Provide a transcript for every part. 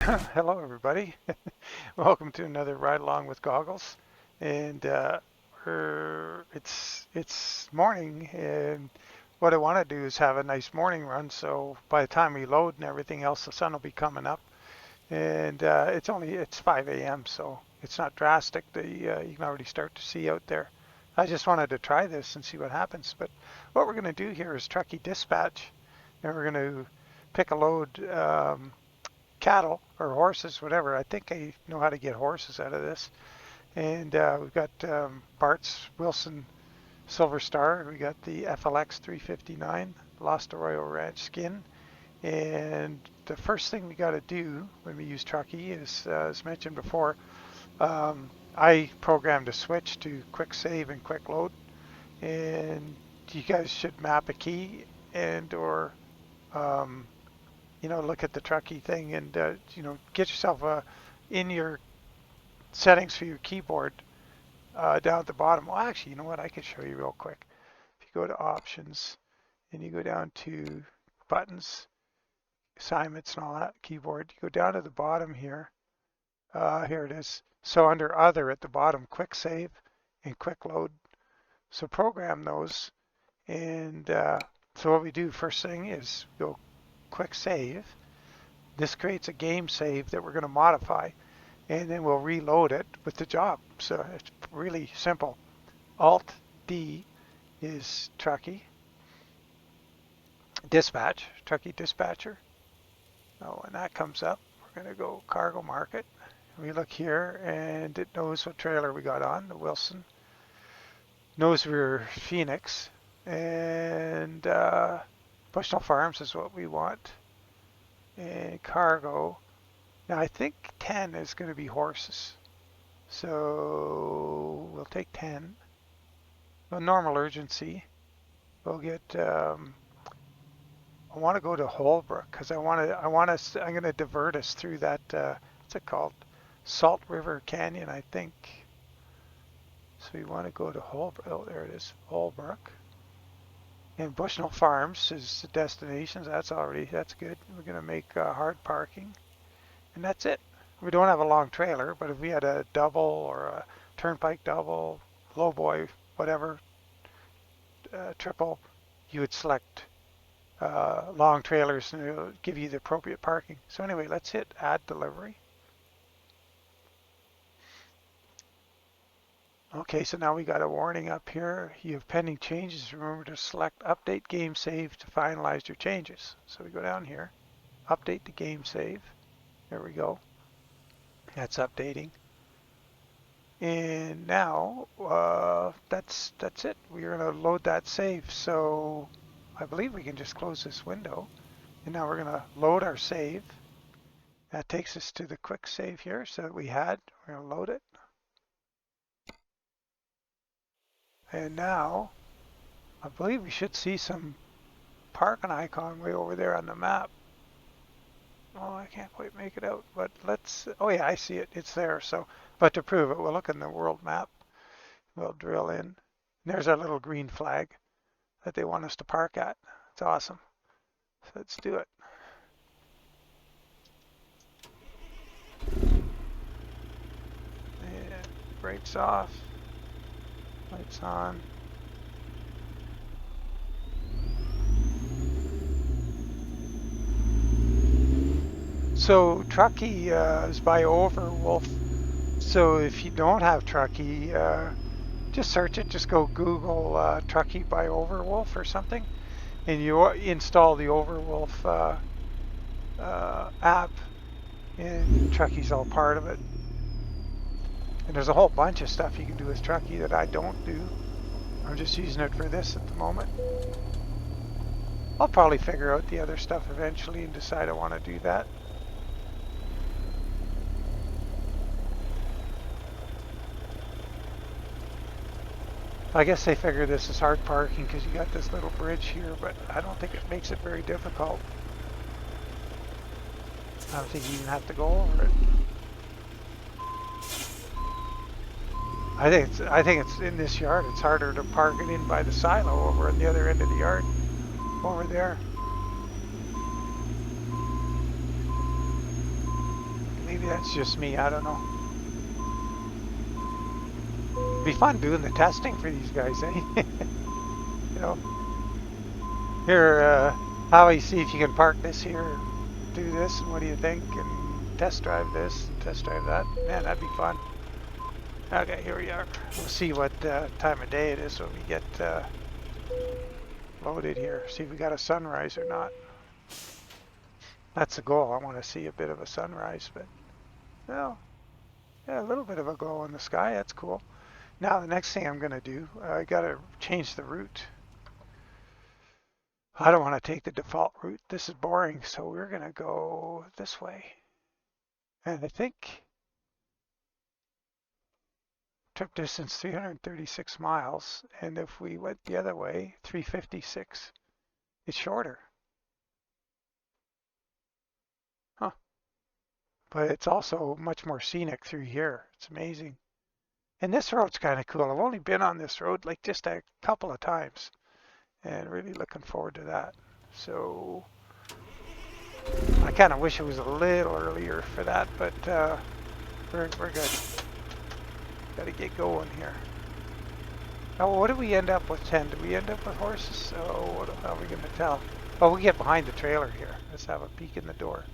Hello, everybody. Welcome to another ride along with goggles. And it's morning, and what I want to do is have a nice morning run. So by the time we load and everything else, the sun will be coming up. And it's 5 a.m., so it's not drastic. You can already start to see out there. I just wanted to try this and see what happens. But what we're going to do here is Trucky Dispatch, and we're going to pick a load. Cattle or horses, whatever. I think I know how to get horses out of this. And we've got Bart's Wilson Silver Star. We got the FLX 359 Lost Arroyo Ranch skin. And the first thing we got to do when we use Trucky is, as mentioned before, I programmed a switch to quick save and quick load. And you guys should map a key and or um, look at the Trucky thing and, get yourself in your settings for your keyboard down at the bottom. Well, actually, you know what? I can show you real quick. If you go to options and you go down to buttons, assignments and all that, keyboard, you go down to the bottom here. Here it is. So under other at the bottom, quick save and quick load. So program those. And so what we do first thing is go quick save. This creates a game save that we're going to modify, and then we'll reload it with the job. So it's really simple. Alt D is Trucky Dispatch, Trucky Dispatcher. Oh, when that comes up, we're going to go cargo market. We look here and it knows what trailer we got on, the Wilson. Knows we're Phoenix, and Bushnell Farms is what we want. And cargo. Now I think 10 is going to be horses. So we'll take 10. Well, normal urgency. We'll get, I want to go to Holbrook because I'm going to divert us through that, what's it called? Salt River Canyon, I think. So we want to go to Holbrook. Oh, there it is, Holbrook. And Bushnell Farms is the destination. That's good. We're going to make hard parking. And that's it. We don't have a long trailer, but if we had a double or a turnpike double, lowboy, whatever, triple, you would select long trailers and it'll give you the appropriate parking. So anyway, let's hit add delivery. Okay, so now we got a warning up here. You have pending changes. Remember to select update game save to finalize your changes. So we go down here, update the game save. There we go. That's updating. And now that's it. We're going to load that save. So I believe we can just close this window. And now we're going to load our save. That takes us to the quick save here. So that we're going to load it. And now, I believe we should see some parking icon way over there on the map. Oh, I can't quite make it out, but oh yeah, I see it. It's there. So, but to prove it, we'll look in the world map. We'll drill in. And there's our little green flag that they want us to park at. It's awesome. So let's do it. And brakes off. Lights on. So Trucky is by Overwolf. So if you don't have Trucky, just search it. Just go Google Trucky by Overwolf or something, and you install the Overwolf app, and Trucky's all part of it. And there's a whole bunch of stuff you can do with Trucky that I don't do. I'm just using it for this at the moment. I'll probably figure out the other stuff eventually and decide I want to do that. I guess they figure this is hard parking because you got this little bridge here, but I don't think it makes it very difficult. I don't think you even have to go over it. I think it's in this yard. It's harder to park it in by the silo over on the other end of the yard, over there. Maybe that's just me, I don't know. It'd be fun doing the testing for these guys, eh? You know, here, Howie, see if you can park this here, and do this, and what do you think? And test drive this, and test drive that. Man, that'd be fun. Okay, here we are. We'll see what time of day it is when we get loaded here. See if we got a sunrise or not. That's the goal. I want to see a bit of a sunrise, but well, yeah, a little bit of a glow in the sky. That's cool. Now the next thing I'm going to do, I got to change the route. I don't want to take the default route. This is boring, so we're going to go this way. And I think trip distance 336 miles, and if we went the other way, 356. It's shorter. Huh. But it's also much more scenic through here. It's amazing. And this road's kind of cool. I've only been on this road like just a couple of times, and really looking forward to that. So I kind of wish it was a little earlier for that, but we're good. Got to get going here. Oh, what did we end up with, 10? Did we end up with horses? Oh, what are we going to tell? Oh, we get behind the trailer here. Let's have a peek in the door.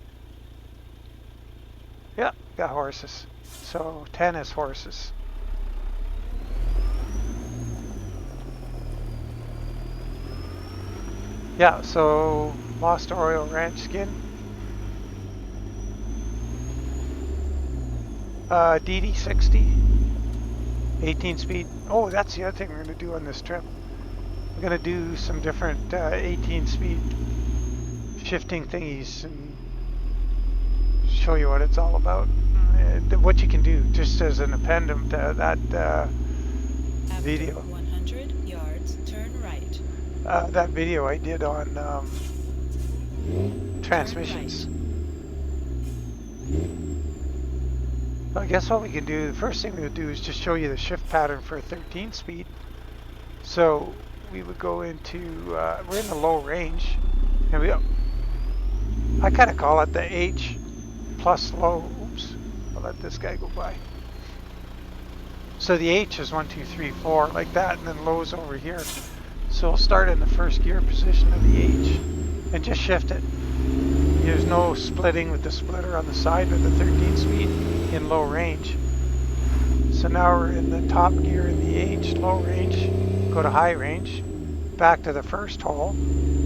Yeah, got horses. So 10 is horses. Yeah, so Lost Arroyo Ranch skin. DD60. 18 speed. Oh, that's the other thing we're going to do on this trip. We're going to do some different 18 speed shifting thingies and show you what it's all about. What you can do, just as an appendum to that video. 100 yards, turn right. That video I did on transmissions. I guess what we can do, the first thing we'll do is just show you the shift pattern for a 13 speed. So we would go into, we're in the low range, and I kind of call it the H plus low. Oops, I'll let this guy go by. So the H is 1, 2, 3, 4, like that, and then low's over here. So we'll start in the first gear position of the H and just shift it. There's no splitting with the splitter on the side of the 13 speed in low range. So now we're in the top gear in the H, low range, go to high range, back to the first hole.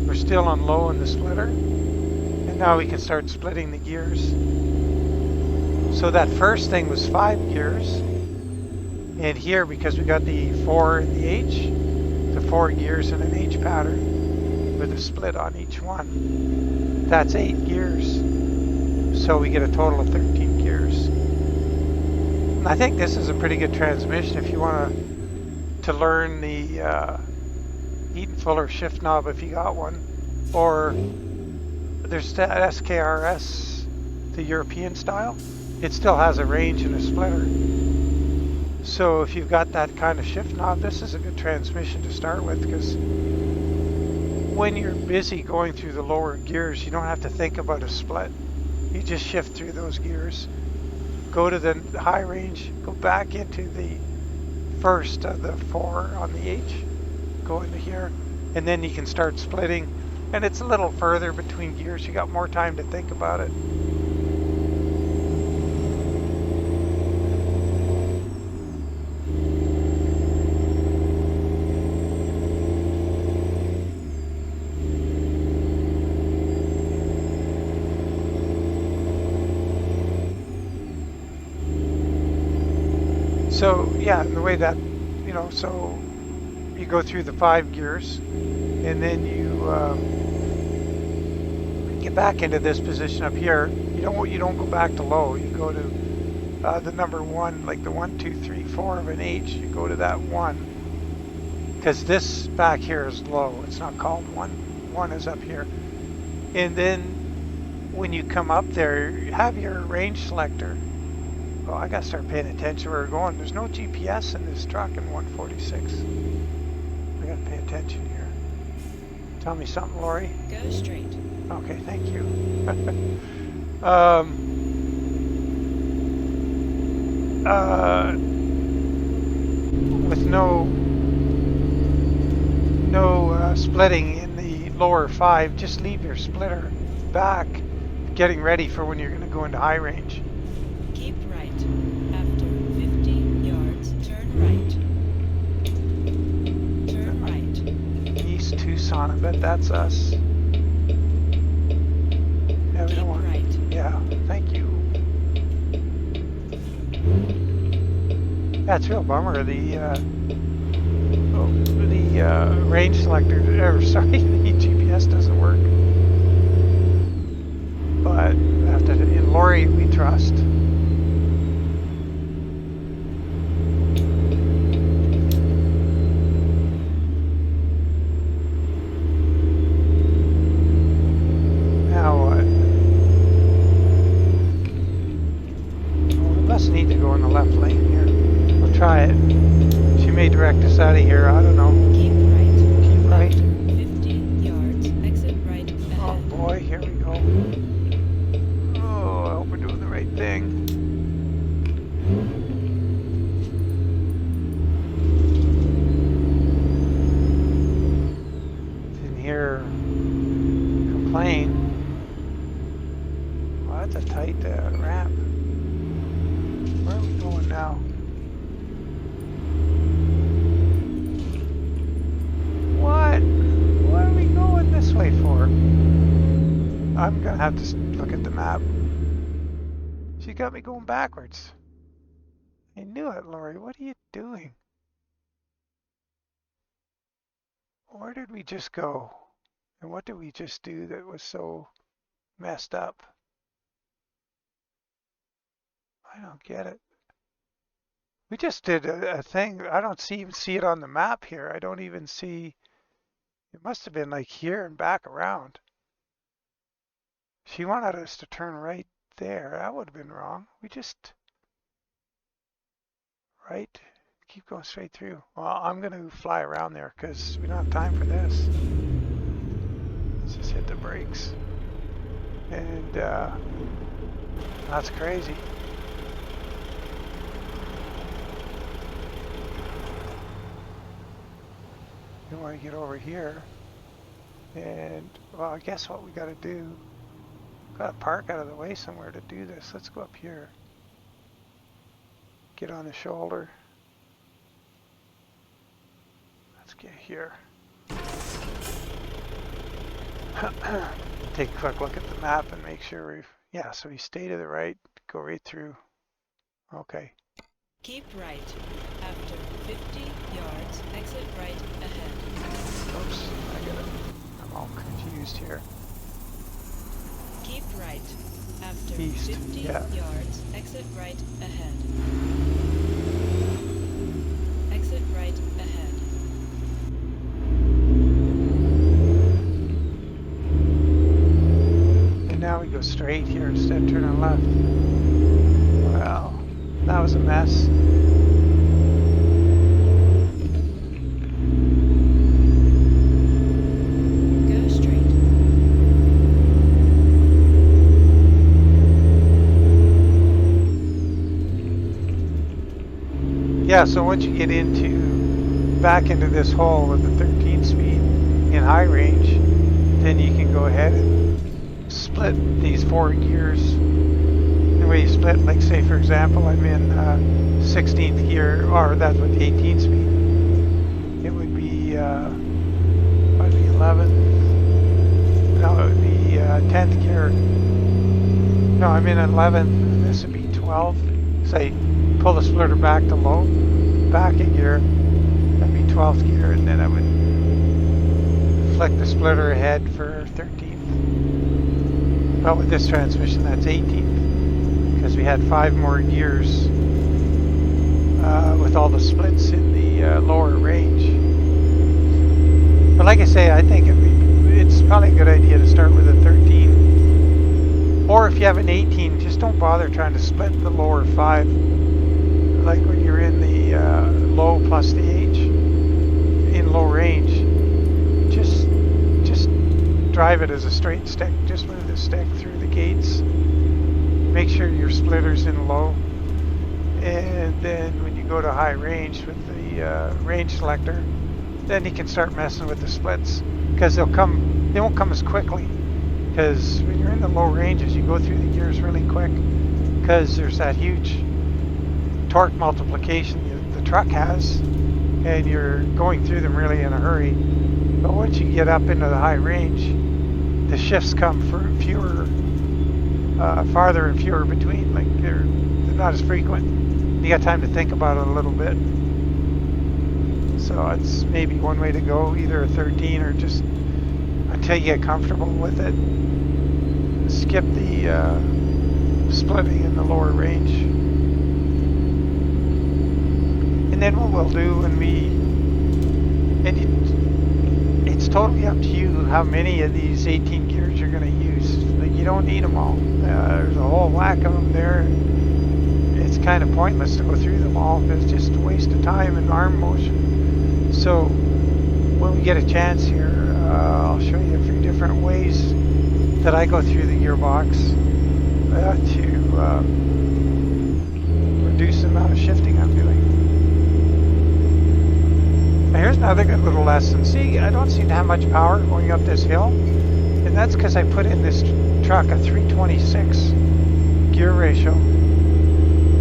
We're still on low in the splitter, and now we can start splitting the gears. So that first thing was 5 gears, and here, because we got the 4 in the H, the 4 gears in an H pattern with a split on each one. That's 8 gears. So we get a total of 13 gears. And I think this is a pretty good transmission if you want to learn the Eaton Fuller shift knob if you got one. Or there's the SKRS, the European style. It still has a range and a splitter. So if you've got that kind of shift knob, this is a good transmission to start with, because when you're busy going through the lower gears, you don't have to think about a split. You just shift through those gears, go to the high range, go back into the first of the 4 on the H, go into here, and then you can start splitting. And it's a little further between gears. You got more time to think about it. So yeah, and the way that, you know, so you go through the 5 gears, and then you get back into this position up here. You don't go back to low. You go to the number 1, like the 1, 2, 3, 4 of an H. You go to that 1, because this back here is low. It's not called 1. 1 is up here, and then when you come up there, you have your range selector. Oh, I gotta start paying attention where we're going. There's no GPS in this truck in 146. I gotta pay attention here. Tell me something, Lori. Go straight. Okay, thank you. with no splitting in the lower 5, just leave your splitter back, getting ready for when you're going to go into high range. Keep right. After 50 yards, turn right. Turn right. East Tucson, I bet that's us. Yeah, we Keep don't want. right. Yeah, thank you. That's a real bummer. The range selector, or sorry, the GPS doesn't work. But after in Lori we trust. Now what? Well, we must need to go in the left lane here. We'll try it. She may direct us out of here. I don't know. Keep right. Keep right. After 50 yards, exit right ahead. Oh boy, here we go. Oh, I hope we're doing the right thing. Didn't hear complain. Well, that's a tight ramp. Where are we going now? What? What are we going this way for? I'm gonna have to look at the map. She got me going backwards. I knew it, Lori. What are you doing? Where did we just go? And what did we just do that was so messed up? I don't get it. We just did a thing. I don't even see it on the map here. I don't even see. It must have been like here and back around. She wanted us to turn right there. That would have been wrong. We just right. Keep going straight through. Well, I'm going to fly around there because we don't have time for this. Let's just hit the brakes. And that's crazy. We want to get over here. And, well, I guess what we got to do, got to park out of the way somewhere to do this. Let's go up here. Get on the shoulder. Let's get here. Take a quick look at the map and make sure we've, yeah, so we stay to the right, go right through. Okay. Keep right. After 50 yards, exit right ahead. Oops, I'm all confused here. Keep right. After East, 50 yeah. yards, exit right ahead. Exit right ahead. And now we go straight here instead of turning left. Well, that was a mess. Go straight. Yeah, so once you get back into this hole with the 13 speed in high range, then you can go ahead and split these 4 gears. The way you split, like say for example, I'm in 16th gear, or that's with the 18 speed. It would be, what would be 11th? No, it would be 10th gear. No, I'm in 11th, and this would be 12th. Say, pull the splitter back to low, back a gear, that'd be 12th gear, and then I would flick the splitter ahead for 13th. But with this transmission, that's 18th, because we had 5 more gears with all the splits in the lower range. But like I say, I think it's probably a good idea to start with a 13. Or if you have an 18, just don't bother trying to split the lower 5. Like when you're in the low plus the H in low range, just drive it as a straight stick. Just move the stick through the gates. Make sure your splitter's in low, And then when you go to high range with the range selector, then you can start messing with the splits because they won't come as quickly. Because when you're in the low ranges, you go through the gears really quick because there's that huge torque multiplication the truck has, and you're going through them really in a hurry. But once you get up into the high range, the shifts come for farther and fewer between. Like they're not as frequent. You got time to think about it a little bit. So it's maybe one way to go, either a 13 or just until you get comfortable with it, skip the splitting in the lower range. And then what we'll do when it's totally up to you how many of these 18 gears you're going to use. Like you don't need them all. There's a whole whack of them there. It's kind of pointless to go through them all because it's just a waste of time and arm motion. So when we get a chance here, I'll show you a few different ways that I go through the gearbox to reduce the amount of shifting I'm doing. Now here's another good little lesson. See, I don't seem to have much power going up this hill, and that's because I put in this truck a 326 gear ratio.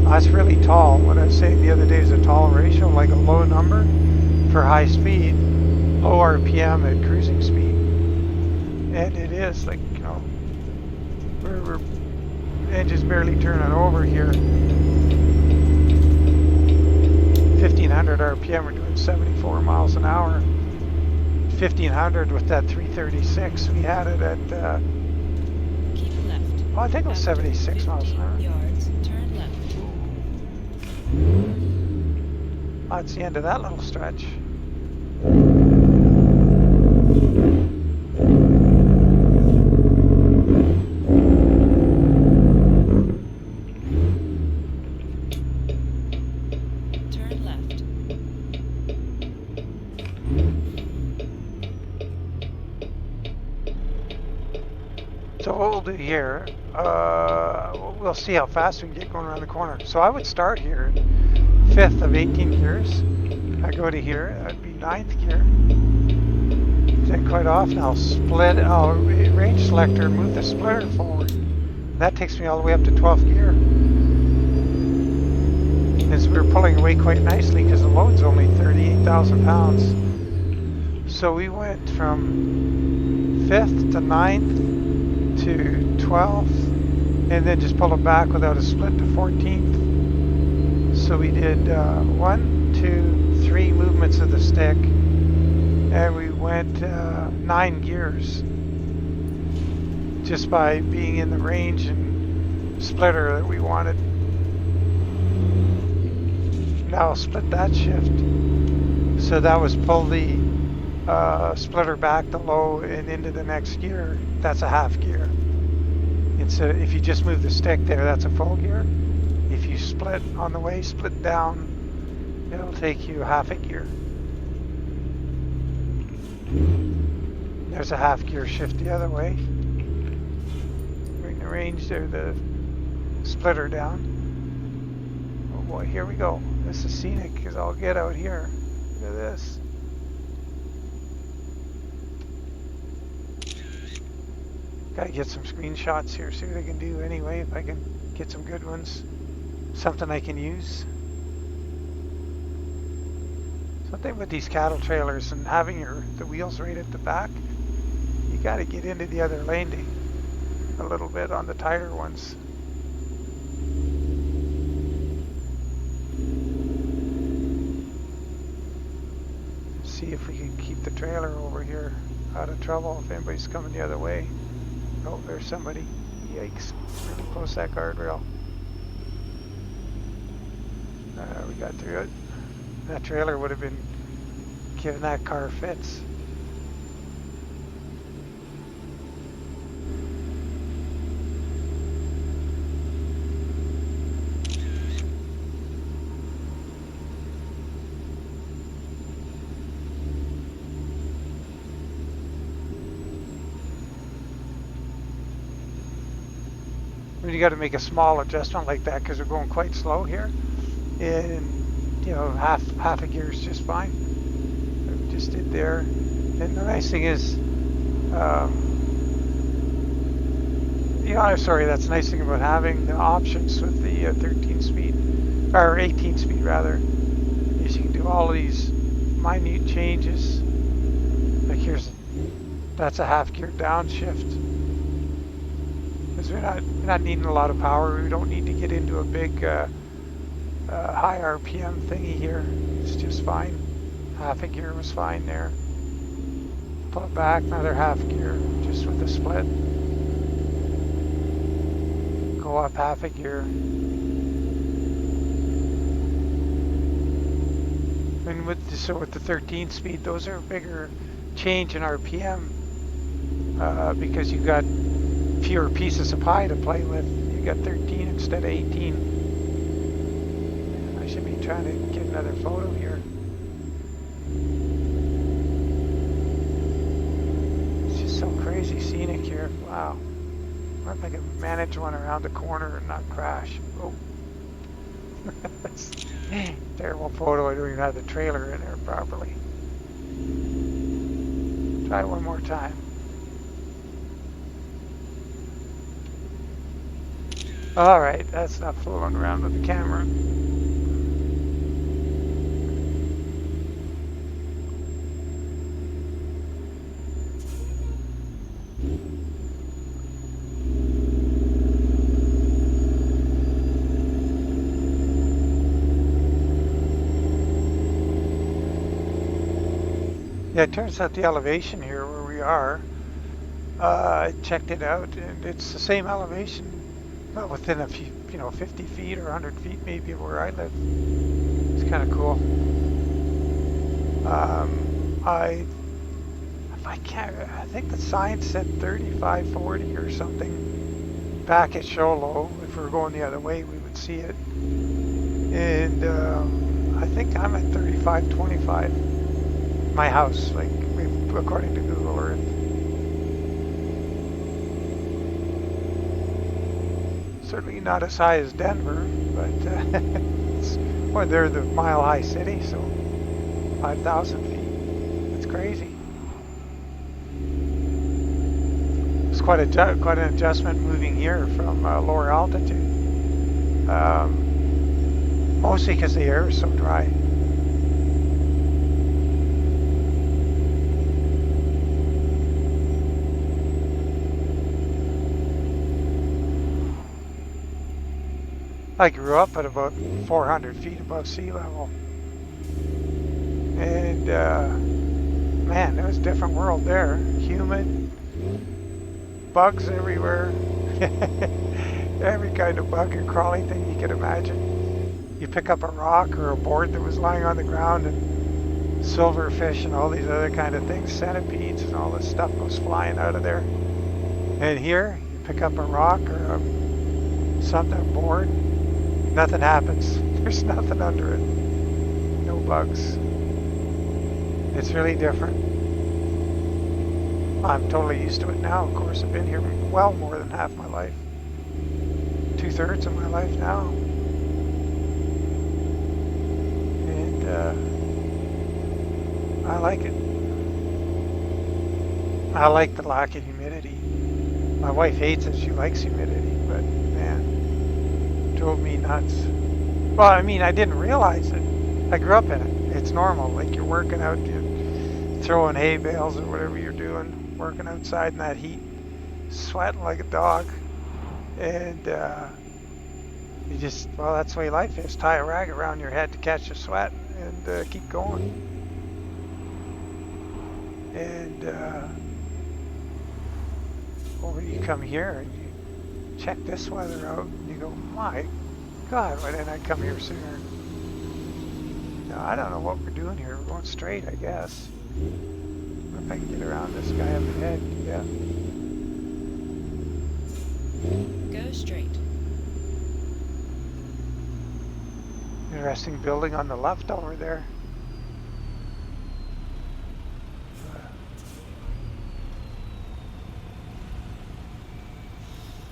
That's really tall. What I was saying the other day is a tall ratio, like a low number for high speed, low RPM at cruising speed. And it is like, you know, we're engine's barely turning over here. 1500 RPM, we're doing 74 miles an hour. 1500 with that 336, we had it at, Keep left. I think it was 76 miles an hour. Yards, turn left. That's the end of that little stretch. Turn left. So what we'll do here, we'll see how fast we can get going around the corner. So I would start here, 5th of 18 gears. I go to here, that'd be 9th gear. Then quite often I'll range selector, move the splitter forward. That takes me all the way up to 12th gear. As we're pulling away quite nicely because the load's only 38,000 pounds. So we went from 5th to 9th to 12th, and then just pull it back without a split to 14th. So we did 1, 2, 3 movements of the stick, and we went 9 gears just by being in the range and splitter that we wanted. Now I'll split that shift. So that was pull the splitter back to low and into the next gear. That's a half gear. If you just move the stick there, that's a full gear. If you split on the way, split down, it'll take you half a gear. There's a half gear shift the other way. Bring the range there, the splitter down. Oh boy, here we go. This is scenic because I'll get out here. Look at this. Gotta get some screenshots here, see what I can do anyway, if I can get some good ones. Something I can use. Something with these cattle trailers and having the wheels right at the back, you gotta get into the other lane a little bit on the tighter ones. See if we can keep the trailer over here out of trouble if anybody's coming the other way. Oh, there's somebody. Yikes. Really close that guardrail. We got through it. That trailer would have been giving that car fits. You got to make a small adjustment like that because we're going quite slow here. and you know, half a gear is just fine. I just did there. And the nice thing is, you know, sorry, that's the nice thing about having the options with the 13 speed, or 18 speed rather, is you can do all of these minute changes. Like that's a half gear downshift. Because we're not needing a lot of power. We don't need to get into a big high RPM thingy here. It's just fine. Half a gear was fine there. Pull it back, another half gear, just with the split. Go up half a gear. And with the 13 speed, those are a bigger change in RPM because you got fewer pieces of pie to play with. You got 13 instead of 18. I should be trying to get another photo here. It's just so crazy scenic here. Wow. I wonder if I can manage one around the corner and not crash. Oh. Terrible photo. I don't even have the trailer in there properly. Try one more time. Alright, that's not fooling around with the camera. Yeah, it turns out the elevation here where we are, I checked it out, and it's the same elevation, well, within a few, 50 feet or 100 feet maybe of where I live. It's kind of cool. I think the sign said 35, 40 or something back at show low. If we were going the other way, we would see it. And I think I'm at 35, 25. My house, like according to Google Earth. Certainly not as high as Denver, but well, they're the mile-high city, so 5,000 feet. It's crazy. It's quite an adjustment moving here from lower altitude. Mostly because the air is so dry. I grew up at about 400 feet above sea level. And man, it was a different world there. Humid, bugs everywhere. Every kind of bug and crawly thing you could imagine. You pick up a rock or a board that was lying on the ground and silverfish and all these other kind of things, centipedes and all this stuff goes flying out of there. And here, you pick up a rock or something, board, nothing happens. There's nothing under it. No bugs. It's really different. I'm totally used to it now. Of course, I've been here well more than half my life. 2/3 of my life now. And I like it. I like the lack of humidity. My wife hates it. She likes humidity, but man, it drove me nuts. Well, I mean, I didn't realize it. I grew up in it. It's normal. Like you're working out, you're throwing hay bales or whatever you're doing, working outside in that heat, sweating like a dog. And you just, well, that's the way life is. Tie a rag around your head to catch the sweat and keep going. And over you come here and you check this weather out and you go, my God, why didn't I come here sooner? No, I don't know what we're doing here. We're going straight, I guess. If I can get around this guy up ahead, yeah. Go straight. Interesting building on the left over there.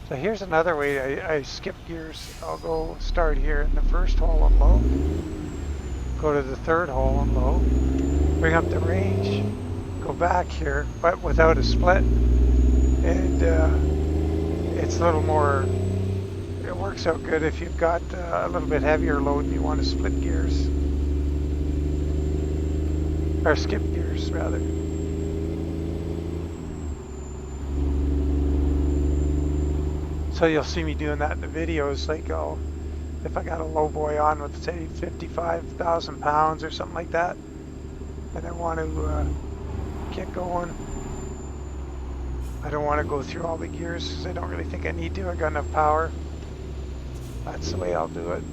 So here's another way I skip gears. I'll go start here in the first hole and low, go to the third hole and low, bring up the range, go back here, but without a split. And it's a little more, it works out good if you've got a little bit heavier load and you want to split gears. Or skip gears, rather. So you'll see me doing that in the videos, like if I got a low boy on with, say, 55,000 pounds or something like that, and I want to get going. I don't want to go through all the gears because I don't really think I need to. I got enough power. That's the way I'll do it.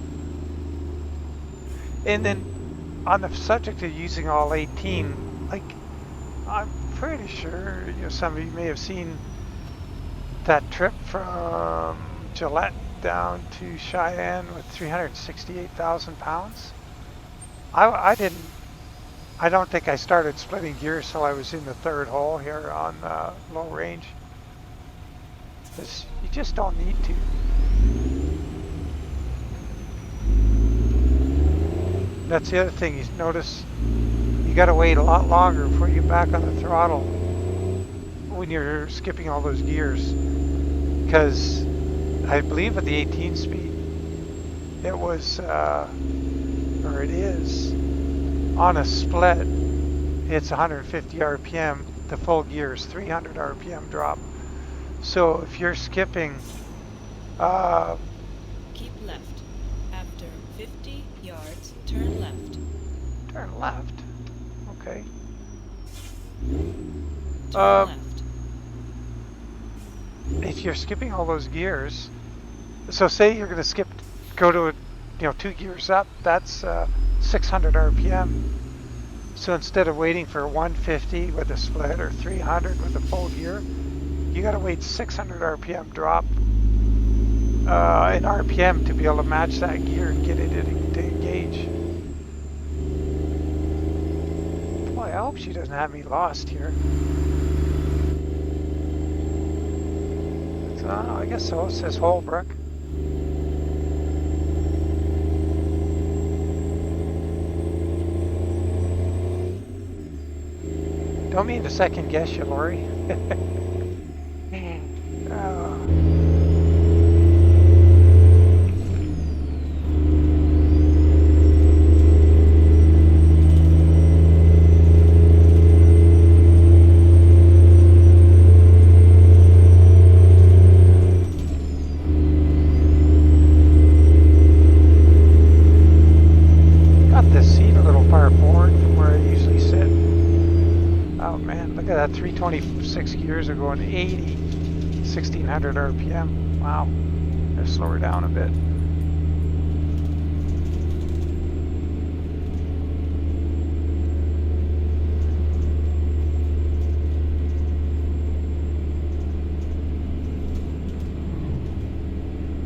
And then on the subject of using all 18, like I'm pretty sure some of you may have seen that trip from Gillette down to Cheyenne with 368,000 pounds. I don't think I started splitting gears till I was in the third hole here on low range. Because you just don't need to. That's the other thing, you notice you gotta wait a lot longer before you get back on the throttle when you're skipping all those gears. Because I believe at the 18 speed, it was, or it is, on a split, it's 150 RPM. The full gear is 300 RPM drop. So if you're skipping, keep left. After 50 yards, turn left. Turn left. Okay. Turn left. If you're skipping all those gears, so say you're going to go to 2 gears up, that's 600 RPM. So instead of waiting for 150 with a split or 300 with a full gear, you got to wait 600 RPM drop in RPM to be able to match that gear and get it to engage. Boy, I hope she doesn't have me lost here. I guess so. It says Holbrook. Don't mean to second guess you, Lori. Got this seat a little far forward from where I usually sit. Oh man, look at that, 326 gears are going 80, 1600 RPM. Wow, gotta slow her down a bit.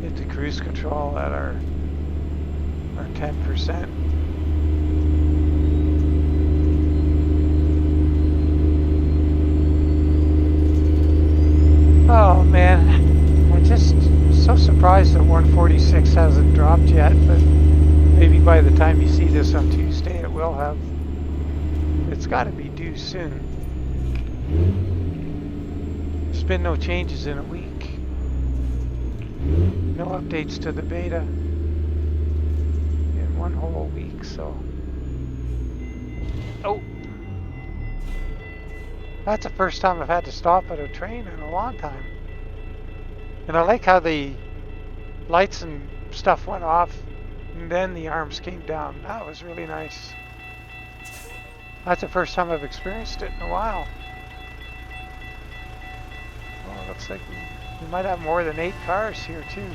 Hit the cruise control at our 10%. Oh man, I'm just so surprised that 146 hasn't dropped yet, but maybe by the time you see this on Tuesday it will have. It's got to be due soon. There's been no changes in a week. No updates to the beta in one whole week, so. Oh! That's the first time I've had to stop at a train in a long time. And I like how the lights and stuff went off and then the arms came down. That was really nice. That's the first time I've experienced it in a while. Well, it looks like we might have more than 8 cars here too.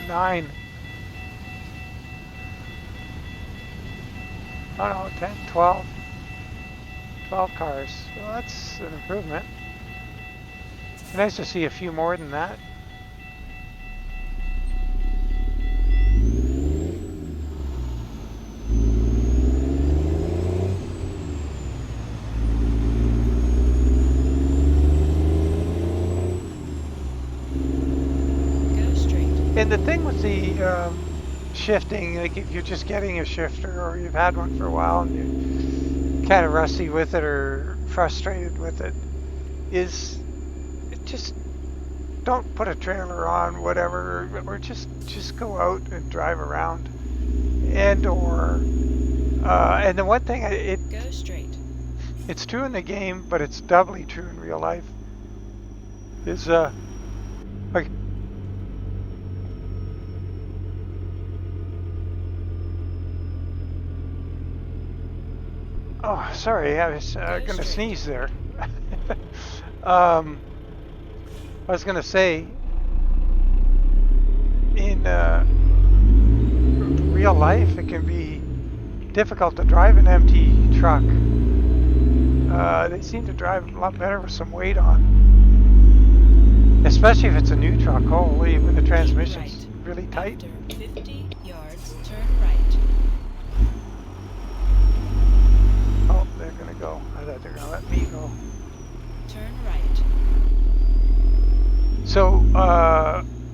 9. Oh no, 10, 12. 12 cars. Well, that's an improvement. Nice to see a few more than that. shifting, like if you're just getting a shifter or you've had one for a while and you're kind of rusty with it or frustrated with it, is just don't put a trailer on, whatever, or just go out and drive around. And the one thing Go straight. it's true in the game, but it's doubly true in real life. Is like, oh, sorry, I was gonna sneeze there. I was gonna say, in real life, it can be difficult to drive an empty truck. They seem to drive a lot better with some weight on, especially if it's a new truck. Holy, when the transmission's really tight. After 50 yards, turn right. Oh, they're gonna go. I thought they were gonna let me go. Turn right. So,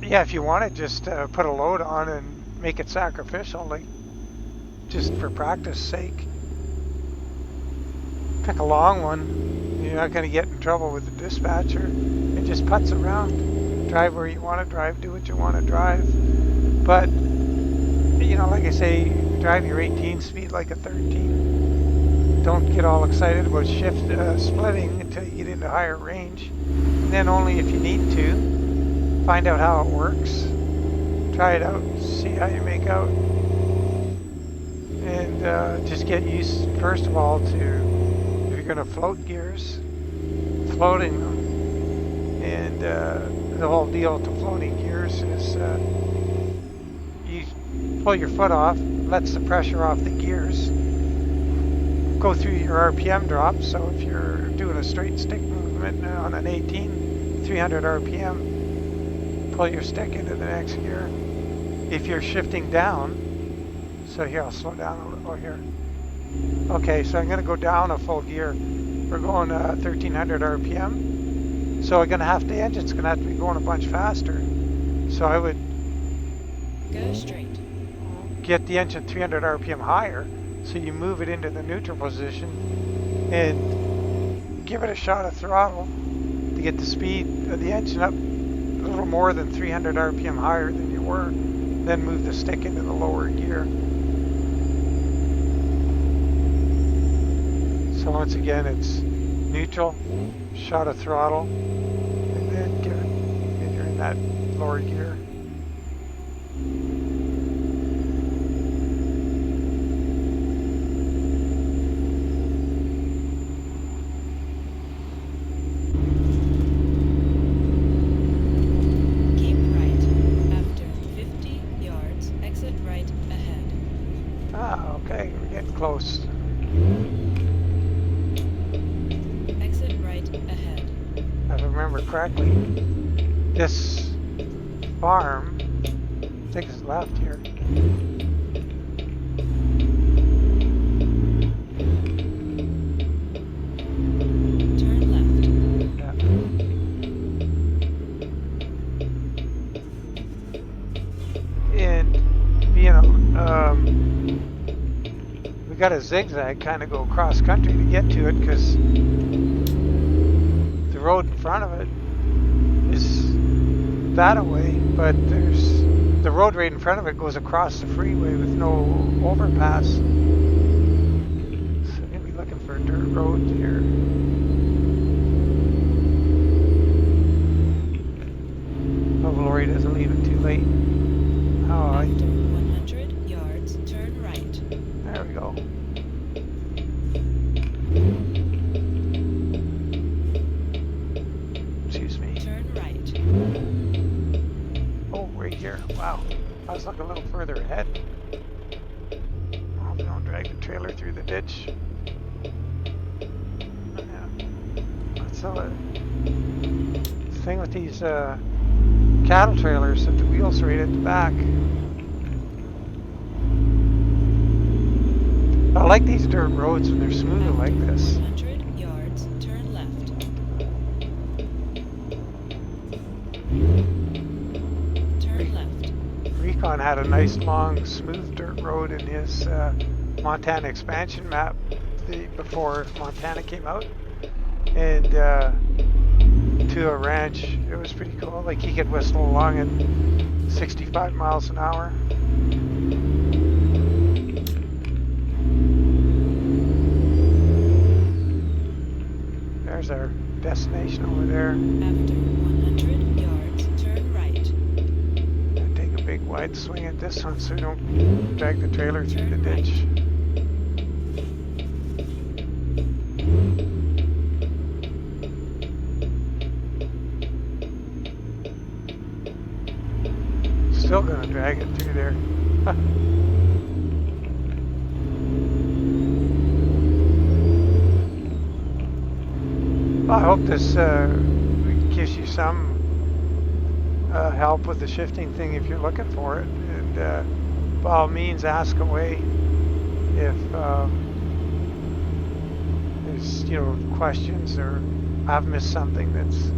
yeah, if you want to just put a load on and make it sacrificial, like just for practice sake. Pick a long one. You're not going to get in trouble with the dispatcher. It just putts around. Drive where you want to drive. Do what you want to drive. But, you know, like I say, drive your 18 speed like a 13. Don't get all excited about splitting until you get into higher range. And then only if you need to. Find out how it works. Try it out. See how you make out. And just get used, first of all, to going to float gears, floating them, and the whole deal to floating gears is you pull your foot off, lets the pressure off the gears, go through your RPM drop. So if you're doing a straight stick movement on an 18, 300 RPM, pull your stick into the next gear. If you're shifting down, so here I'll slow down a little here. Okay, so I'm going to go down a full gear. We're going 1300 RPM. So I'm going to have the engine's going to have to be going a bunch faster. So I would go straight. Get the engine 300 RPM higher. So you move it into the neutral position and give it a shot of throttle to get the speed of the engine up a little more than 300 RPM higher than you were. Then move the stick into the lower gear. So once again, it's neutral, shot of throttle, and then give it, and you're in that lower gear. Keep right. After 50 yards, exit right ahead. Ah, okay, we're getting close. If I remember correctly, this farm, I think it's left here. Turn left. Yeah. And, you know, we got a zigzag kind of go across country to get to it because the road in front of it is that away, but there's the road right in front of it goes across the freeway with no overpass. So we're gonna be looking for a dirt road here. Hope Lori doesn't leave it too late. Oh, After 100 yards, turn right. There we go. Excuse me. Turn right. Oh, right here. Wow. I was looking a little further ahead. Oh, don't drag the trailer through the ditch. Yeah. That's the thing with these cattle trailers, that the wheels are right at the back. I like these dirt roads when they're smooth like this. 100 yards, turn left. Turn left. Yukon had a nice long smooth dirt road in his Montana expansion map before Montana came out, and to a ranch. It was pretty cool. Like he could whistle along at 65 miles an hour. There's our destination over there. After 100 yards, turn right. Take a big wide swing at this one so we don't drag the trailer through the ditch. Still gonna drag it through there. Well, I hope this gives you some help with the shifting thing if you're looking for it. And by all means, ask away if there's questions or I've missed something that's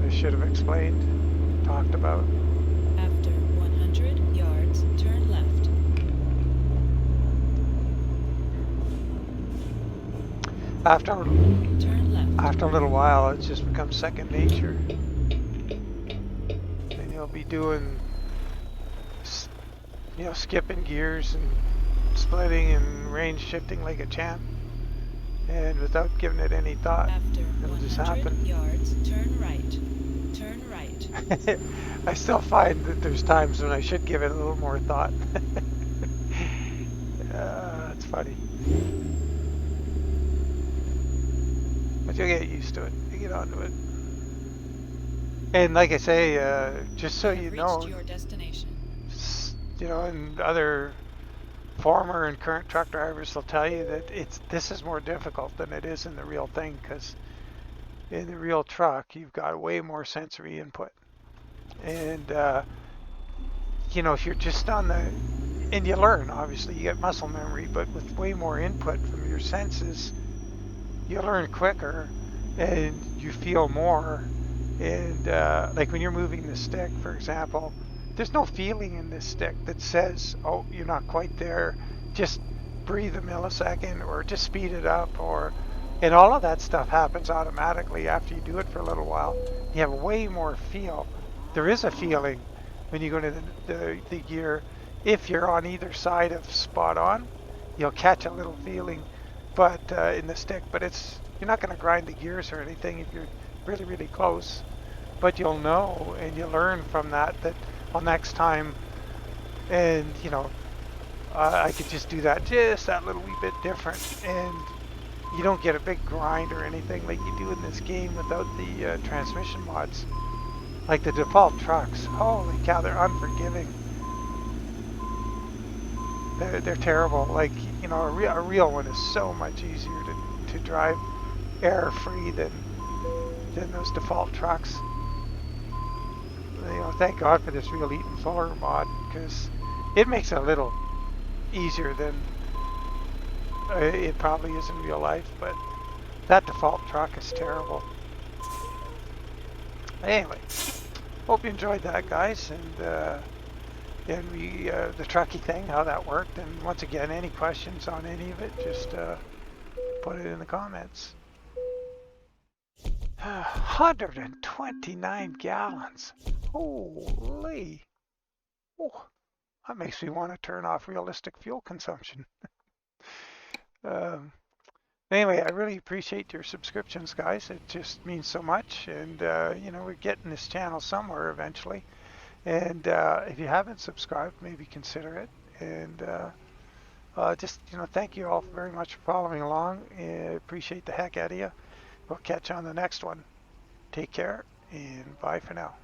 I should have explained, talked about. After 100 yards, turn left. Turn left. After a little while, it's just become second nature. And you'll be doing, skipping gears and splitting and range shifting like a champ. And without giving it any thought, After it'll just 100 happen. yards, turn right. Turn right. I still find that there's times when I should give it a little more thought. It's funny. But you'll get used to it. You get onto it. And like I say, just so you know, Reached your destination. And other former and current truck drivers will tell you that this is more difficult than it is in the real thing, because in the real truck you've got way more sensory input, and if you're just on and you learn, obviously you get muscle memory, but with way more input from your senses, you learn quicker and you feel more. And like when you're moving the stick, for example, there's no feeling in this stick that says, oh, you're not quite there, just breathe a millisecond or just speed it up, and all of that stuff happens automatically after you do it for a little while. You have way more feel. There is a feeling when you go to the gear. If you're on either side of spot on, you'll catch a little feeling, but in the stick, but you're not going to grind the gears or anything if you're really, really close, but you'll know and you learn from that well, next time, and I could just do that little wee bit different, and you don't get a big grind or anything like you do in this game without the transmission mods. Like the default trucks, holy cow, they're unforgiving. They're terrible. Like, a real one is so much easier to drive error-free than those default trucks. Thank God for this real Eaton Fuller mod, because it makes it a little easier than it probably is in real life, but that default truck is terrible. Anyway, hope you enjoyed that, guys, and the trucky thing, how that worked. And once again, any questions on any of it, just put it in the comments. 129 gallons. Holy. Oh, that makes me want to turn off realistic fuel consumption. Anyway, I really appreciate your subscriptions, guys. It just means so much. And, we're getting this channel somewhere eventually. And if you haven't subscribed, maybe consider it. And thank you all very much for following along. Appreciate the heck out of you. We'll catch you on the next one. Take care, and bye for now.